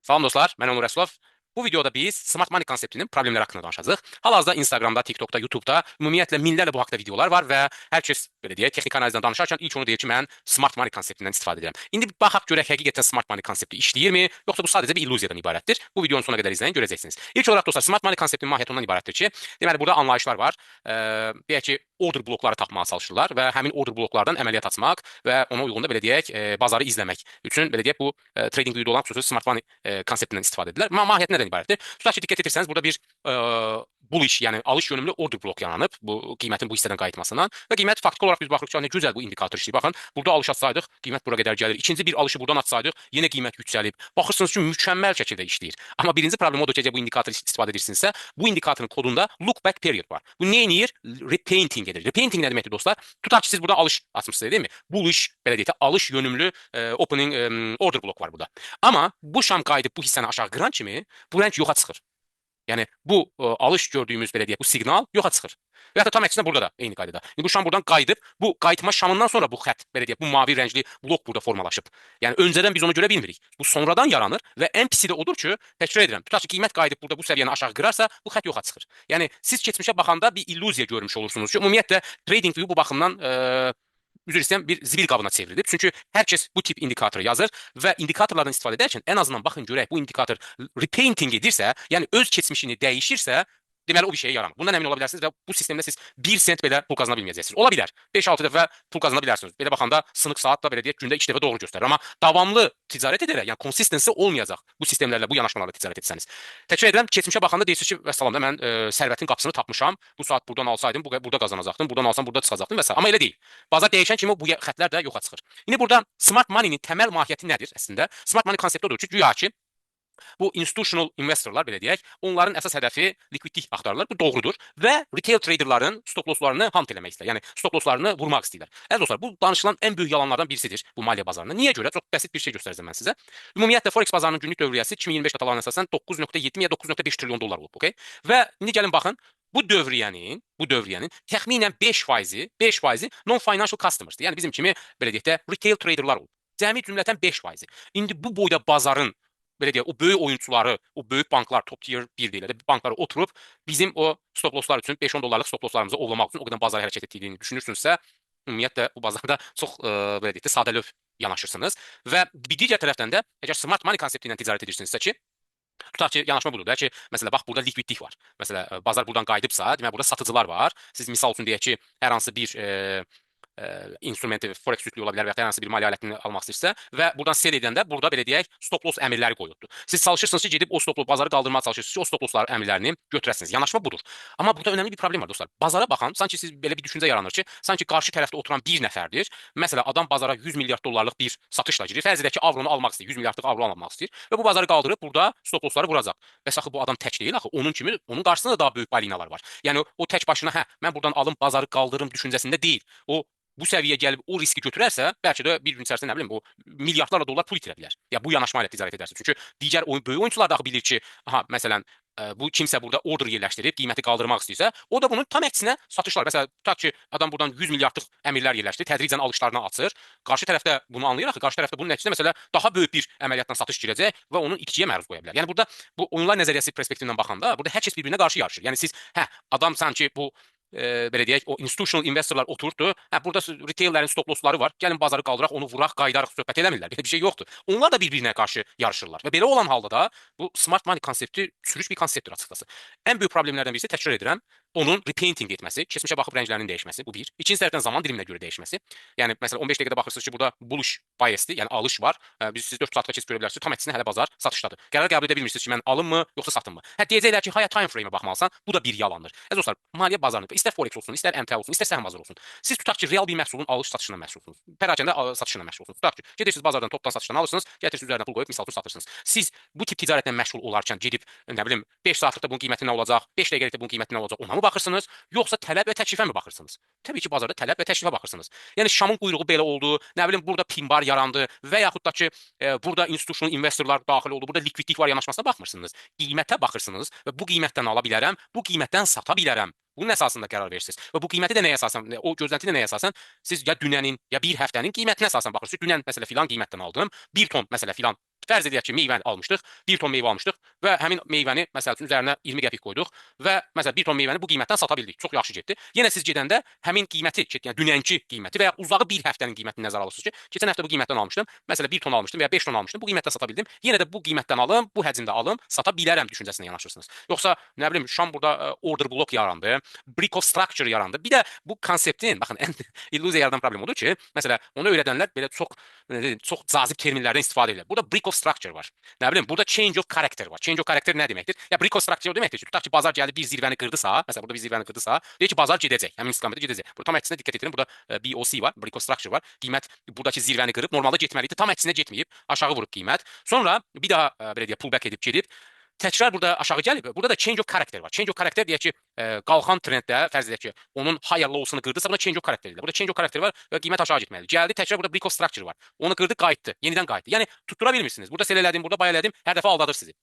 Salam dostlar, mən Onur Rəsulov. Bu videoda biz Smart Money konseptinin problemləri haqqında danışacağıq. Hal-hazırda Instagramda, TikTokda, YouTube'da ümumiyyətlə minlərlə bu haqda videolar var və hər kəs belə deyək, texnik analizdən danışarkən ilk onu deyir ki, mən Smart Money konseptindən istifadə edirəm. İndi baxaq görək həqiqətən Smart Money konsepti işləyirmi, yoxsa bu sadəcə bir illüziyadan ibarətdir? Bu videonun sonuna qədər izləyin, görəcəksiniz. İlk olaraq dostlar, Smart Money konseptinin mahiyyəti ondan ibarətdir ki, deməli burada anlayışlar var. Deyək ki, order blokları tapmağa çalışırlar və həmin order bloklardan əməliyyat açmaq və ona uyğun da belə deyək, bazarı izləmək üçün belə deyək bu trading view olan xüsusi Smart Money konseptindən istifadə edirlər. Mahiyyəti nədən ibarətdir? Tutaq ki, diqqət etirsəniz, burada bir bullish, yəni alış yönümlü order blok yaranıb bu qiymətin bu hissədən qayıtmasından və qiymət faktiki olaraq biz baxırıq ki, nə gözəl bu indikator işləyir. Baxın, burada alış açsaydıq, qiymət bura qədər gəlir. İkinci bir alışı buradan açsaydıq, yenə qiymət yüksəlib. Baxırsınız ki, mükəmməl şəkildə işləyir. Amma birinci problem odur ki, bu indikator istifadə edirsinizsə, bu indikatorun kodunda look back period var. Bu nə edir? Repainting edir. Repainting nə deməkdir dostlar? Tutaq ki, siz burada alış açmısınız, deyilmi? Bullish, belə deyək də, alış yönümlü opening order blok var burada. Amma bu şam qayıdıb bu hissəni aşağı qıran kimi bu rəng yoxa çıxır. Yəni bu alış gördüyümüz belə deyək bu siqnal yoxa çıxır. Və ya da tam əksinə burada da eyni qaydada. İndi bu şam buradan qayıdıb, bu qayıtma şamından sonra bu xətt belə deyək bu mavi rəngli blok burada formalaşıb. Yəni öncədən biz onu görə bilmirik. Bu sonradan yaranır və ən pisi də odur ki, təkrar edirəm. Tutaq ki, qiymət qayıdıb burada bu səviyyəni aşağı qırarsa, bu xətt yoxa çıxır. Yəni siz keçmişə baxanda bir illüziya görmüş olursunuz ki, ümumiyyətlə trading view bu baxımdan üzr istəyirəm, bir zibil qabına çevrilib. Çünki hər kəs bu tip indikatoru yazır və indikatorlardan istifadə edərkən ən azından baxın görək bu indikator repainting edirsə, yəni öz keçmişini dəyişirsə, deməli o bir şeyə yaramır. Bundan əmin ola bilərsiniz və bu sistemdə siz 1 sent belə pul qazana bilməyəcəksiniz. Ola bilər. 5-6 dəfə pul qazana bilərsiniz. Belə baxanda sınıq saat da belə deyək gündə 2 dəfə doğru göstərir. Amma davamlı ticarət edərək, yəni consistency olmayacaq bu sistemlərlə, bu yanaşmalarla ticarət etsəniz. Təkrar edirəm, keçmişə baxanda deyirsiniz ki, vəssalam da mən sərvətin qapısını tapmışam. Bu saat buradan alsaydım, burada qazanacaqdım. Buradan alsam burada çıxacaqdım və s. Amma elə deyil. Bazar dəyişən kimi bu xəttlər də yoxa çıxır. İndi burada smart money-nin təməl mahiyyəti nədir əslində? Smart money konsepti odur ki, güya ki bu institutional investorlar belə deyək, onların əsas hədəfi likvidlik axtarırlar. Bu doğrudur və retail traderların stop losslarını hunt eləmək istəyirlər. Yəni stop losslarını vurmaq istəyirlər. Əziz dostlar, bu danışılan ən böyük yalanlardan birisidir bu maliyyə bazarında. Niyə görə? Çox bəsit bir şey göstərəcəm mən sizə. Ümumiyyətlə forex bazarının günlük dövriyyəsi 2025 datalarına əsasən 9.7 ya 9.5 trilyon dollar olub, okay? Və indi gəlin baxın, bu dövriyyənin təxminən 5%, non-financial customers'dır. Yəni bizim kimi belə deyək də retail traderlar olub. Cəmi cümlətən 5%. İndi bu boyda bazarın belə deyək, o böyük oyunçuları, o böyük banklar, top tier 1 deyilə də bankları oturub bizim o stop losslar üçün 5-10 dollarlıq stop losslarımızı ovlamaq üçün o qədər bazar hərəkət etdiyini düşünürsünüzsə, ümumiyyətlə bu bazarda çox belə deyək də sadəlövh yanaşırsınız və bir digər tərəfdən də əgər smart money konsepti ilə ticarət edirsinizsə ki, tutaq ki, yanaşma budur da ki, məsələ bax burada likvidlik var. Məsələ bazar buradan qayıdıbsa, deməli burada satıcılar var. Siz misal üçün deyək ki, hər hansı bir instrumenti, forex cütlüyü ola bilər və ya hər hansı bir maliyyə alətini almaq istəyirsə və buradan sell edəndə burada belə deyək stop loss əmrləri qoyulubdur. Siz çalışırsınız ki, gedib o stop loss bazarı qaldırmağa çalışırsınız ki, o stop lossların əmrlərini götürəsiniz. Yanaşma budur. Amma burada önəmli bir problem var dostlar. Bazara baxan, sanki siz belə bir düşüncə yaranır ki, sanki qarşı tərəfdə oturan bir nəfərdir. Məsələn, adam bazara 100 milyard dollarlıq bir satışla girir. Fərz edək ki, avronu almaq istəyir, 100 milyardlıq avro almaq istəyir və bu bazarı qaldırıb burada stop lossları vuracaq. Bəs axı bu adam tək deyil, axı onun kimi onun qarşısında da daha böyük balinalar var. Yəni o tək başına, mən buradan alım bazarı qaldırım düşüncəsində deyil. O bu səviyyəyə gəlib o riski götürərsə, bəlkə də bir gün içərisində nə bilim o milyardlarla dollar pul itirə bilər. Ya bu yanaşma ilə ticarət edərsiniz. Çünki digər böyük oyunçular da bilir ki, məsələn bu kimsə burada order yerləşdirib qiyməti qaldırmaq istəyirsə, o da bunun tam əksinə satışlar. Məsələn, tutaq ki, adam buradan 100 milyardlıq əmrlər yerləşdirir, tədricən alışlarını açır. Qarşı tərəfdə bunu anlayır axı, qarşı tərəfdə bunun nəticəsində məsələ daha böyük bir əməliyyatdan satış girəcək və onun itkiyə məruz qoya bilər. Yəni burada bu oyunlar nəzəriyyəsi perspektivindən baxanda burada hər kəs bir-birinə qarşı yarışır. Yəni siz adam sanki bu belə deyək, o institutional investorlar oturdu. Burada retaillərin stop lossları var. Gəlin bazarı qaldıraq, onu vuraq, qayıdarıq, söhbət eləmirlər. Belə bir şey yoxdur. Onlar da bir-birinə qarşı yarışırlar. Və belə olan halda da bu smart money konsepti çürük bir konseptdir açıqcası. Ən böyük problemlərdən birisi, təkrar edirəm, onun repainting etməsi, keçmişə baxıb rənglərinin dəyişməsi, bu bir. İkinci tərəfdən zaman diliminə görə dəyişməsi. Yəni məsələn 15 dəqiqədə baxırsınız ki, burada bullish biasdir, yəni alış var. Siz 4 saatda keçib görə bilərsiniz, tam əksinə hələ bazar satışdadır. Qərar qəbul edə bilmirsiniz ki, mən alım yoxsa satım mı? Deyəcəklər ki, haya time frame-ə baxmalısan, bu da bir yalandır. Əziz dostlar, maliyyə bazarında istər forex olsun, istər MT olsun, istər səhm bazarı olsun. Siz tutaq ki, real bir məhsulun alış satışına məsulsunuz. Pərakəndə satışına məsulsunuz. Tutaq ki, gedirsiniz bazardan topdan satışdan alırsınız, gətirsiniz üzərinə pul qoyub misal üçün satırsınız. Siz bu tip ticarətlə məşğul olarkən gedib nə bilim 5 saatlıq bunun qiyməti nə olacaq, 5 dəqiqəlikdə bunun qiyməti nə olacaq, ona mı baxırsınız, yoxsa tələb və təklifə mi baxırsınız? Təbii ki, bazarda tələb və təklifə baxırsınız. Yəni şamın quyruğu belə oldu, nə bilim burada pin bar yarandı və yaxud da ki, burada institutional investorlar daxil oldu, burada likvidlik var yanaşmasına baxmırsınız. Qiymətə baxırsınız və bu qiymətdən ala bilərəm, bu qiymətdən sata bilərəm. Bunun əsasında qərar verirsiniz. Və bu qiyməti də nəyə əsasən, o gözlənti də nəyə əsasən, siz ya dünənin, ya bir həftənin qiymətinə əsasən baxırsınız. Dünən məsələ filan qiymətdən aldım. 1 ton məsələ filan fərz edək ki, meyvəni almışdıq, 1 ton meyvə almışdıq və həmin meyvəni məsəl üçün üzərinə 20 qəpik qoyduq və məsələn 1 ton meyvəni bu qiymətdən sata bildik. Çox yaxşı getdi. Yenə siz gedəndə həmin qiyməti, yəni dünənki qiyməti və ya uzağı bir həftənin qiymətini nəzərə alırsınız ki, keçən həftə bu qiymətdən almışdım. Məsələn 1 ton almışdım və ya 5 ton almışdım. Bu qiymətdə sata bildim. Yenə də bu qiymətdən alım, bu həcmdə alım, sata bilərəm düşüncəsinə yanaşırsınız. Yoxsa nə bilim Şam burada order block yarandı, brick of structure yarandı. Bir də bu konseptin baxın ən illüziya yaradan problem odur ki, məsələn onu öyrədənlər belə çox cazib terminlərdən istifadə edirlər. Burada brick of structure var. Nə bilim, burada change of character var. Change of character nə deməkdir? Ya brick of structure deməkdir ki, tutaq ki, bazar gəldi bir zirvəni qırdısa, məsələn burada bir zirvəni qırdısa, deyir ki, bazar gedəcək, həmin istiqamətdə gedəcək. Burada tam əksinə dikkat edin. Burada BOC var, brick of structure var. Qiymət buradakı zirvəni qırıb normalda getməli idi. Tam əksinə getməyib, aşağı vurub qiymət. Sonra bir daha belə deyək, pullback edib gedib. Təkrar burada aşağı gəlib. Burada da change of character var. Change of character deyək ki, qalxan trenddə fərz edək ki, onun higher low-sunu qırdısa, buna change of character deyirlər. Burada change of character var və qiymət aşağı getməlidir. Gəldi, təkrar burada brick of structure var. Onu qırdı, qayıtdı, yenidən qayıtdı. Yəni tutdura bilmirsiniz. Burada sel elədim, burada bay elədim, hər dəfə aldadır sizi.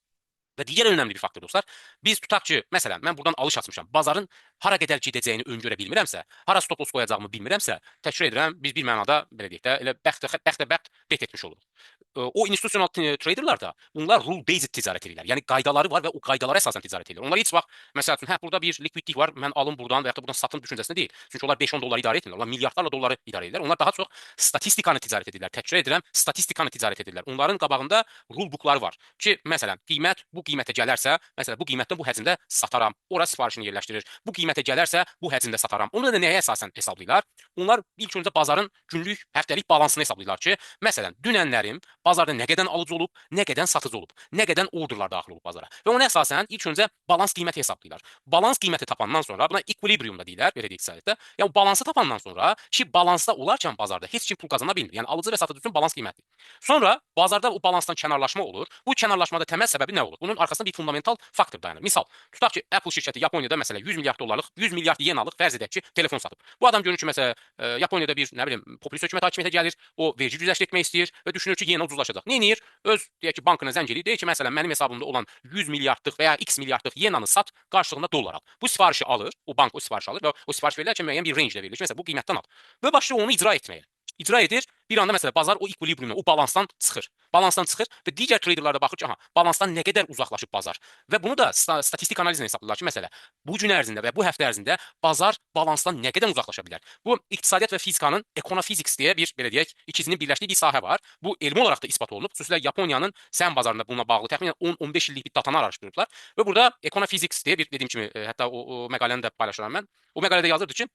Və digər önəmli bir faktor dostlar, biz tutaq ki, məsələn, mən buradan alış açmışam. Bazarın hara qədər gedəcəyini öngörə bilmirəmsə, hara stop loss qoyacağımı bilmirəmsə, təkrar edirəm, biz bir mənada belə deyək də, elə bəxt bet etmiş oluruq. O institutional traderlar da bunlar rule based ticarət edirlər. Yəni qaydaları var və o qaydalara əsasən ticarət edirlər. Onlar heç vaxt məsəl üçün, hə burada bir likvidlik var, mən alım buradan və ya da buradan satım düşüncəsində deyil. Çünki onlar 5-10 dollar idarə etmirlər. Onlar milyardlarla dolları idarə edirlər. Onlar daha çox statistikanı ticarət edirlər. Təkrar edirəm, statistikanı ticarət edirlər. Onların qabağında rule bookları var ki, məsələn, qiymət bu qiymətə gələrsə, məsələn, bu qiymətdən bu həcmdə sataram. Ora sifarişini yerləşdirir. Bu qiymətə gələrsə, bu həcmdə sataram. Onu da nəyə əsasən hesablayırlar? Onlar ilk öncə bazarın günlük, həftəlik balansını hesablayırlar ki, məsələn, dünənlərim bazarda nə qədər alıcı olub, nə qədər satıcı olub, nə qədər orderlar daxil olub bazara. Və ona əsasən ilk öncə balans qiyməti hesablayırlar. Balans qiyməti tapandan sonra, buna equilibrium da deyirlər, belə deyək iqtisadiyyatda. Yəni balansı tapandan sonra ki, balansda olarkən bazarda heç kim pul qazana bilmir. Yəni alıcı və satıcı üçün balans qiyməti. Sonra bazarda o balansdan kənarlaşma olur. Bu kənarlaşmada təməl səbəbi nə olur? Bunun arkasında bir fundamental faktor dayanır. Misal, tutaq ki, Apple şirkəti Yaponiyada məsələ 100 milyard dollarlıq, 100 milyard yenalıq fərz edək ki, telefon satıb. Bu adam görür ki, məsələ Yaponiyada bir, nə bilim, populist hökumət hakimiyyətə gəlir, o vergi güzəşdirmək istəyir və düşünür ki, yenə ucuzlaşacaq. Nə edir? Öz deyək ki, bankına zəng edir, deyir ki, məsələn, mənim hesabımda olan 100 milyardlıq və ya X milyardlıq yenanı sat, qarşılığında dollar al. Bu sifarişi alır, o bank o sifarişi alır və o sifariş verilərkən müəyyən bir range-də verilir ki, məsələn, bu qiymətdən al. Və başlayır onu icra etməyə. İcra edir, bir anda məsələ bazar o ekvilibriumdan, o balansdan çıxır. Balansdan çıxır və digər treyderlər də baxır ki, aha, balansdan nə qədər uzaqlaşıb bazar. Və bunu da statistik analizlə hesablayırlar ki, məsələ bu gün ərzində və bu həftə ərzində bazar balansdan nə qədər uzaqlaşa bilər. Bu iqtisadiyyat və fizikanın econofizics deyə bir belə deyək, ikisinin birləşdiyi bir sahə var. Bu elmi olaraq da isbat olunub. Xüsusilə Yaponiyanın səhm bazarında bununla bağlı təxminən 10-15 illik bir datanı araşdırıblar və burada econofizics deyə bir dediyim kimi, hətta o məqaləni də paylaşıram mən. O məqalədə yazırdı ki,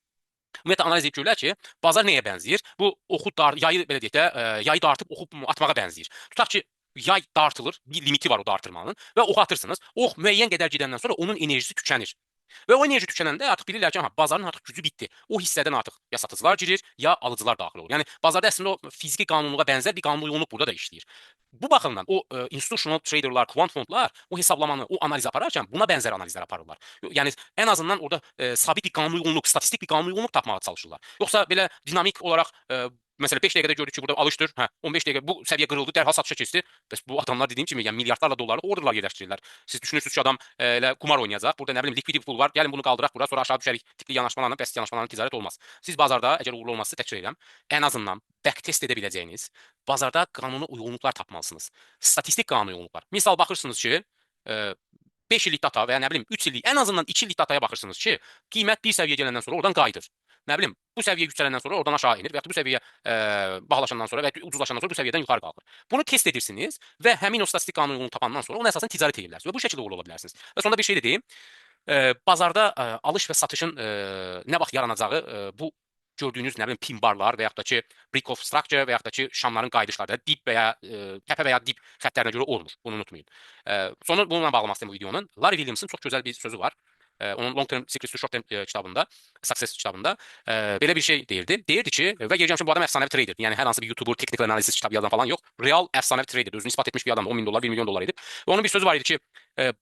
ümumiyyətlə analiz edib görürlər ki, bazar nəyə bənzəyir? Bu oxu yayı belə deyək də, yayı dartıb oxu atmağa bənzəyir. Tutaq ki, yay dartılır, bir limiti var o dartırmanın və oxu atırsınız. Ox müəyyən qədər gedəndən sonra onun enerjisi tükənir. Və o enerji tükənəndə artıq bilirlər ki, bazarın artıq gücü bitdi. O hissədən artıq ya satıcılar girir, ya alıcılar daxil olur. Yəni bazarda əslində o fiziki qanunluğa bənzər bir qanunluq burada da işləyir. Bu baxımdan o institutional traderlar, quant fondlar o hesablamanı, o analizi apararkən buna bənzər analizlər aparırlar. Yəni ən azından orada sabit bir qanunluq, statistik bir qanunluq tapmağa çalışırlar. Yoxsa belə dinamik olaraq məsələn 5 dəqiqədə gördük ki, burada alışdır. Hə, 15 dəqiqə bu səviyyə qırıldı, dərhal satışa keçdi. Bəs bu adamlar dediyim kimi, yəni milyardlarla dollarlıq orderlar yerləşdirirlər. Siz düşünürsünüz ki, adam elə qumar oynayacaq. Burada nə bilim liquidity pool var. Gəlin bunu qaldıraq bura, sonra aşağı düşərik tipli yanaşmalarla, bəs yanaşmalarla ticarət olmaz. Siz bazarda əgər uğurlu olmazsa təkrar edirəm, ən azından backtest edə biləcəyiniz bazarda qanuni uyğunluqlar tapmalısınız. Statistik qanuni uyğunluqlar. Misal baxırsınız ki, 5 illik data və ya nə bilim 3 illik, ən azından 2 illik dataya baxırsınız ki, qiymət bir səviyyə gələndən sonra oradan qayıdır. Nə bilim, bu səviyyə yüksələndən sonra oradan aşağı enir və ya bu səviyyə bahalaşandan sonra və ya ucuzlaşandan sonra bu səviyyədən yuxarı qalxır. Bunu test edirsiniz və həmin o statistik qanun yolunu tapandan sonra ona əsasən ticarət edirsiniz və bu şəkildə uğurlu ola bilərsiniz. Və sonda bir şey də deyim, bazarda alış və satışın nə vaxt yaranacağı bu gördüyünüz nə bilim pinbarlar və yaxud da ki brick of structure və yaxud da ki şamların qayıdışları da dip və ya təpə və ya dip xəttlərinə görə olmur. Bunu unutmayın. Sonra bununla bağlamaq istəyirəm bu videonun. Larry Williams'ın çox gözəl bir sözü var. Onun Long Term Secrets to Short Term kitabında, Success kitabında belə bir şey deyirdi. Deyirdi ki, və gələcəm bu adam əfsanəvi trader. Yəni hər hansı bir YouTuber, technical analisis kitabı yazan falan yox. Real əfsanəvi trader, özünü isbat etmiş bir adam, 10 min dollar, 1 milyon dollar edib. Və onun bir sözü var idi ki,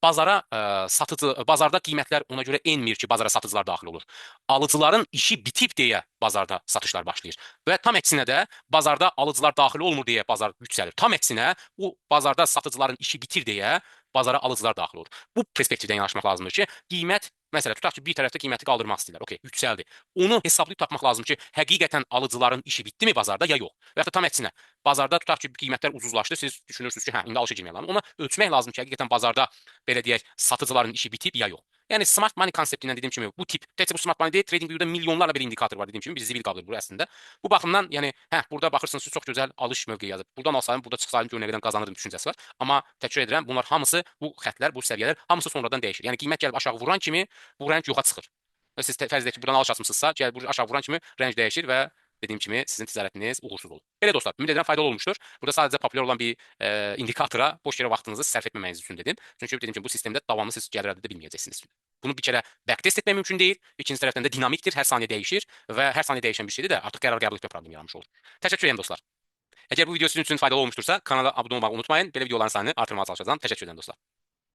bazarda qiymətlər ona görə enmir ki, bazara satıcılar daxil olur. Alıcıların işi bitib deyə bazarda satışlar başlayır. Və tam əksinə də bazarda alıcılar daxil olmur deyə bazar yüksəlir. Tam əksinə o bazarda satıcıların işi bitir deyə bazara alıcılar daxil olur. Bu perspektivdən yanaşmaq lazımdır ki, qiymət Məsələn, tutaq ki, bir tərəfdə qiyməti qaldırmaq istəyirlər. Okay, yüksəldi. Onu hesablayıb tapmaq lazımdır ki, həqiqətən alıcıların işi bitdimi bazarda ya yox. Və ya da tam əksinə, bazarda tutaq ki, qiymətlər ucuzlaşdı, siz düşünürsünüz ki, hə, indi alışa girmək lazımdır. Ona ölçmək lazımdır ki, həqiqətən bazarda belə deyək, satıcıların işi bitib ya yox. Yəni smart money konseptindən dediyim kimi bu tip, təkcə bu smart money deyil, TradingView-da milyonlarla belə indikator var dediyim kimi, bir zibil qaldır bu əslində. Bu baxımdan, yəni hə, burada baxırsınız ki, çox gözəl alış mövqeyi yazıb. Buradan alsaydım, burada çıxsaydım gör nə qədər qazanırdım düşüncəsi var. Amma təkrar edirəm, bunlar hamısı, bu xəttlər, bu səviyyələr hamısı sonradan dəyişir. Yəni qiymət gəlib aşağı vuran kimi bu rəng yoxa çıxır. Və siz fərz edək ki, buradan alış açmısınızsa, gəl bu aşağı vuran kimi rəng dəyişir və dediyim kimi sizin ticarətiniz uğursuz olur. Belə dostlar, ümid edirəm faydalı olmuşdur. Burada sadəcə populyar olan bir indikatora boş yerə vaxtınızı sərf etməməyiniz üçün dedim. Çünki dediyim kimi bu sistemdə davamlı siz gəlir əldə edə bilməyəcəksiniz. Bunu bir kərə backtest etmək mümkün deyil. İkinci tərəfdən də dinamikdir, hər saniyə dəyişir və hər saniyə dəyişən bir şeydir də artıq qərar qəbul etmə problemi yaranmış olur. Təşəkkür edirəm dostlar. Əgər bu video sizin üçün faydalı olmuşdursa, kanala abunə olmağı unutmayın. Belə videoların sayını artırmağa çalışacağam. Təşəkkür edirəm dostlar.